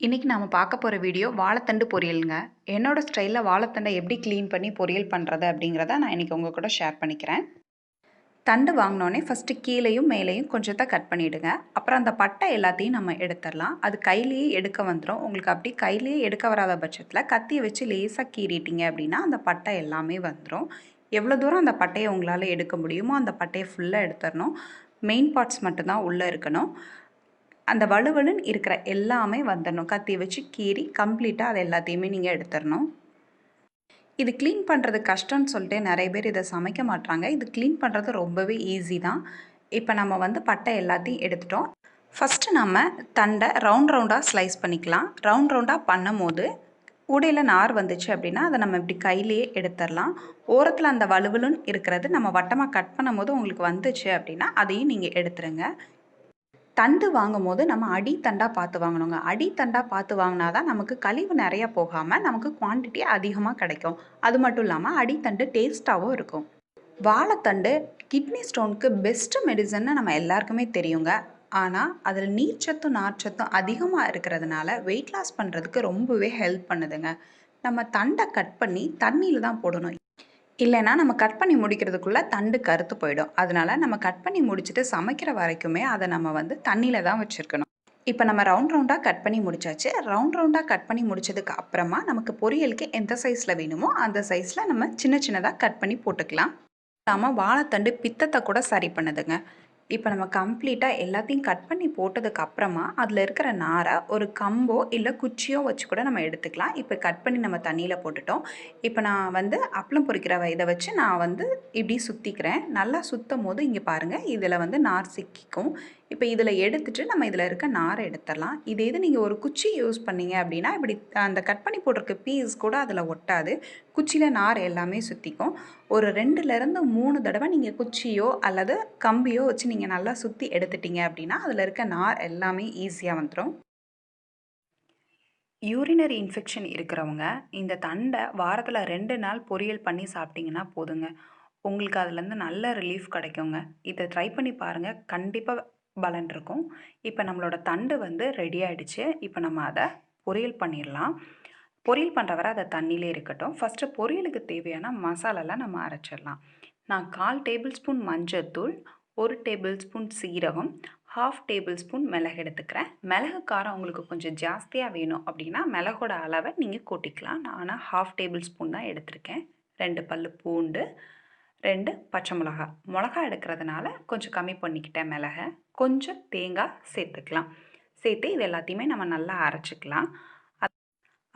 இன்றைக்கி நாம் பார்க்க போகிற வீடியோ வாழைத்தண்டு பொரியலுங்க. என்னோடய ஸ்டைலில் வாழைத்தண்டை எப்படி க்ளீன் பண்ணி பொரியல் பண்ணுறது அப்படிங்கிறத நான் இன்றைக்கி உங்கள் கூட ஷேர் பண்ணிக்கிறேன். தண்டு வாங்கினோடனே ஃபஸ்ட்டு கீழேயும் மேலேயும் கொஞ்சத்தை கட் பண்ணிவிடுங்க. அப்புறம் அந்த பட்டை எல்லாத்தையும் நம்ம எடுத்துடலாம். அது கையிலேயே எடுக்க வந்துடும். உங்களுக்கு அப்படி கையிலேயே எடுக்க வராத பட்சத்தில் கத்தியை வச்சு லேசாக கீறிட்டீங்க அப்படின்னா அந்த பட்டை எல்லாமே வந்துடும். எவ்வளோ தூரம் அந்த பட்டையை உங்களால் எடுக்க முடியுமோ அந்த பட்டையை ஃபுல்லாக எடுத்துடணும். மெயின் பார்ட்ஸ் மட்டும்தான் உள்ளே இருக்கணும். அந்த வலுவலுன்னு இருக்கிற எல்லாமே வந்துடணும். கத்தியை வச்சு கீறி கம்ப்ளீட்டாக அது எல்லாத்தையுமே நீங்கள் எடுத்துடணும். இது க்ளீன் பண்ணுறது கஷ்டம்னு சொல்லிட்டு நிறைய பேர் இதை சமைக்க மாட்டாங்க. இது க்ளீன் பண்ணுறது ரொம்பவே ஈஸி தான். இப்போ நம்ம பட்டை எல்லாத்தையும் எடுத்துட்டோம். ஃபஸ்ட்டு நம்ம தண்டை ரவுண்டாக ஸ்லைஸ் பண்ணிக்கலாம். ரவுண்டாக பண்ணும் போது உடையில் நார் வந்துச்சு அப்படின்னா அதை நம்ம இப்படி கையிலேயே எடுத்துடலாம். ஓரத்தில் அந்த வலுவலுன்னு இருக்கிறது நம்ம வட்டமாக கட் பண்ணும் போது உங்களுக்கு வந்துச்சு அப்படின்னா அதையும் நீங்கள் எடுத்துருங்க. தண்டு வாங்கும்போது நம்ம அடித்தண்டாக பார்த்து வாங்கணுங்க. அடித்தண்டாக பார்த்து வாங்கினா தான் நமக்கு கழிவு நிறையா போகாமல் நமக்கு குவான்டிட்டி அதிகமாக கிடைக்கும். அது மட்டும் இல்லாமல் அடித்தண்டு டேஸ்ட்டாகவும் இருக்கும். வாழைத்தண்டு கிட்னி ஸ்டோனுக்கு பெஸ்ட்டு மெடிசன்னு நம்ம எல்லாருக்குமே தெரியுங்க. ஆனால் அதில் நீர்ச்சத்தும் நார்ச்சத்தும் அதிகமாக இருக்கிறதுனால வெயிட் லாஸ் பண்ணுறதுக்கு ரொம்பவே ஹெல்ப் பண்ணுதுங்க. நம்ம தண்டை கட் பண்ணி தண்ணியில் தான் போடணும். இல்லைன்னா நம்ம கட் பண்ணி முடிக்கிறதுக்குள்ளே தண்டு கருத்து போயிடும். அதனால நம்ம கட் பண்ணி முடிச்சுட்டு சமைக்கிற வரைக்குமே அதை நம்ம தண்ணியில் தான் வச்சுருக்கணும். இப்போ நம்ம ரவுண்டாக கட் பண்ணி முடிச்சாச்சு. ரவுண்டாக கட் பண்ணி முடிச்சதுக்கு அப்புறமா நமக்கு பொரியலுக்கு எந்த சைஸில் வேணுமோ அந்த சைஸில் நம்ம சின்னதாக கட் பண்ணி போட்டுக்கலாம். இல்லாமல் வாழைத்தண்டு பித்தத்தை கூட சரி பண்ணுதுங்க. இப்போ நம்ம கம்ப்ளீட்டாக எல்லாத்தையும் கட் பண்ணி போட்டதுக்கு அப்புறமா அதில் இருக்கிற நாரை ஒரு கம்போ இல்லை குச்சியோ வச்சு கூட நம்ம எடுத்துக்கலாம். இப்போ கட் பண்ணி நம்ம தண்ணியில் போட்டுட்டோம். இப்போ நான் அப்பளம் பொரிக்கிற இதை வச்சு நான் இப்படி சுற்றிக்கிறேன். நல்லா சுற்றும் போது இங்கே பாருங்கள், இதில் நார் சிக்கிக்கும். இப்போ இதில் எடுத்துகிட்டு நம்ம இதில் இருக்க நாரை எடுத்துடலாம். இது நீங்கள் ஒரு குச்சி யூஸ் பண்ணீங்க அப்படின்னா இப்படி அந்த கட் பண்ணி போட்டிருக்க பீஸ் கூட அதில் ஒட்டாது. குச்சியில் நார் எல்லாமே சுற்றிக்கும். ஒரு 2லேருந்து 3 தடவை நீங்கள் குச்சியோ அல்லது கம்பியோ வச்சு நீங்கள் நல்லா சுற்றி எடுத்துட்டீங்க அப்படின்னா அதில் இருக்க நார் எல்லாமே ஈஸியாக வந்துடும். யூரினரி இன்ஃபெக்ஷன் இருக்கிறவங்க இந்த தண்டை வாரத்தில் 2 நாள் பொரியல் பண்ணி சாப்பிட்டிங்கன்னா போதுங்க. உங்களுக்கு அதுலேருந்து நல்ல ரிலீஃப் கிடைக்குங்க. இதை ட்ரை பண்ணி பாருங்கள், கண்டிப்பாக பலன் இருக்கும். இப்போ நம்மளோட தண்டு ரெடி ஆகிடுச்சு. இப்போ நம்ம அதை பொரியல் பண்ணிடலாம். பொரியல் பண்ணுற வரை அதை தண்ணியிலே இருக்கட்டும். ஃபஸ்ட்டு பொரியலுக்கு தேவையான மசாலாலாம் நம்ம அரைச்சிடலாம். நான் 1/4 டேபிள் ஸ்பூன் மஞ்சள்தூள், 1 டேபிள் ஸ்பூன் சீரகம், 1/2 டேபிள் ஸ்பூன் மிளகு எடுத்துக்கிறேன். மிளகு காரம் உங்களுக்கு கொஞ்சம் ஜாஸ்தியாக வேணும் அப்படின்னா மிளகோட அளவை நீங்கள் கூட்டிக்கலாம். நான் 1/2 டேபிள் ஸ்பூன் தான் எடுத்திருக்கேன். 2 பல் பூண்டு, 2 பச்சை மிளகா எடுக்கிறதுனால கொஞ்சம் கம்மி பண்ணிக்கிட்டேன் மிளகை. கொஞ்சம் தேங்காய் சேர்த்துக்கலாம். சேர்த்து இது எல்லாத்தையுமே நம்ம நல்லா அரைச்சிக்கலாம்.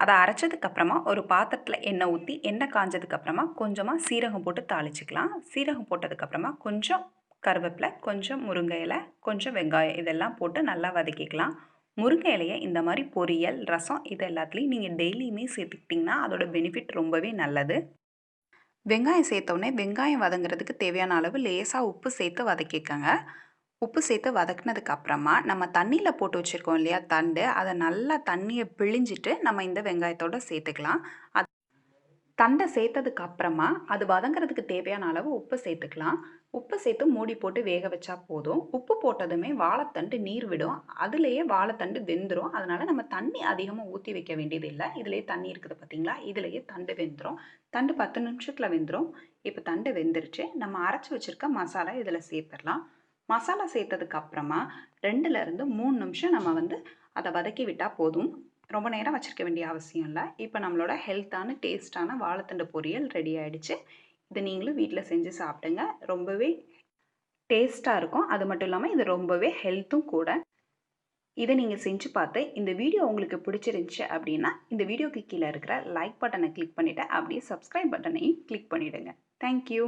அதை அரைச்சதுக்கப்புறமா ஒரு பாத்திரத்தில் எண்ணெய் ஊற்றி எண்ணெய் காஞ்சதுக்கப்புறமா கொஞ்சமாக சீரகம் போட்டு தாளிச்சிக்கலாம். சீரகம் போட்டதுக்கப்புறமா கொஞ்சம் கருவேப்பிலை, கொஞ்சம் முருங்கை இலை, கொஞ்சம் வெங்காயம் இதெல்லாம் போட்டு நல்லா வதக்கிக்கலாம். முருங்கை இலையை இந்த மாதிரி பொரியல், ரசம் இது எல்லாத்துலேயும் நீங்கள் டெய்லியுமே சேர்த்துக்கிட்டிங்கன்னா அதோட பெனிஃபிட் ரொம்பவே நல்லது. வெங்காயம் சேர்த்தோடனே வெங்காயம் வதங்குறதுக்கு தேவையான அளவு லேசாக உப்பு சேர்த்து வதக்கிக்கோங்க. உப்பு சேர்த்து வதக்குனதுக்கு அப்புறமா நம்ம தண்ணியில் போட்டு வச்சுருக்கோம் இல்லையா தண்டு, அதை நல்லா தண்ணியை பிழிஞ்சிட்டு நம்ம இந்த வெங்காயத்தோடு சேர்த்துக்கலாம். தண்டை சேர்த்ததுக்கு அப்புறமா அது வதங்குறதுக்கு தேவையான அளவு உப்பு சேர்த்துக்கலாம். உப்பு சேர்த்து மூடி போட்டு வேக வச்சா போதும். உப்பு போட்டதுமே வாழைத்தண்டு நீர் விடும். அதுலேயே வாழைத்தண்டு வெந்துடும். அதனால் நம்ம தண்ணி அதிகமாக ஊற்றி வைக்க வேண்டியது இல்லை. இதுலேயே தண்ணி இருக்குது பார்த்தீங்களா, இதுலேயே தண்டு வெந்துடும். தண்டு 10 நிமிஷத்தில் வெந்துடும். இப்போ தண்டு வெந்துருச்சு. நம்ம அரைச்சி வச்சுருக்க மசாலா இதில் சேர்த்துடலாம். மசாலா சேர்த்ததுக்கு அப்புறமா 2லேருந்து 3 நிமிஷம் நம்ம அதை வதக்கி விட்டால் போதும். ரொம்ப நேரம் வச்சுருக்க வேண்டிய அவசியம் இல்லை. இப்போ நம்மளோட ஹெல்த்தான டேஸ்ட்டான வாழைத்தண்டு பொரியல் ரெடி ஆகிடுச்சு. இதை நீங்களும் வீட்டில் செஞ்சு சாப்பிடுங்க. ரொம்பவே டேஸ்ட்டாக இருக்கும். அது மட்டும் இல்லாமல் இது ரொம்பவே ஹெல்த்தும் கூட. இதை நீங்கள் செஞ்சு பார்த்து இந்த வீடியோ உங்களுக்கு பிடிச்சிருந்துச்சு அப்படின்னா இந்த வீடியோக்கு கீழே இருக்கிற லைக் பட்டனை கிளிக் பண்ணிவிட்டு அப்படியே சப்ஸ்கிரைப் பட்டனையும் கிளிக் பண்ணிவிடுங்க. தேங்க்யூ.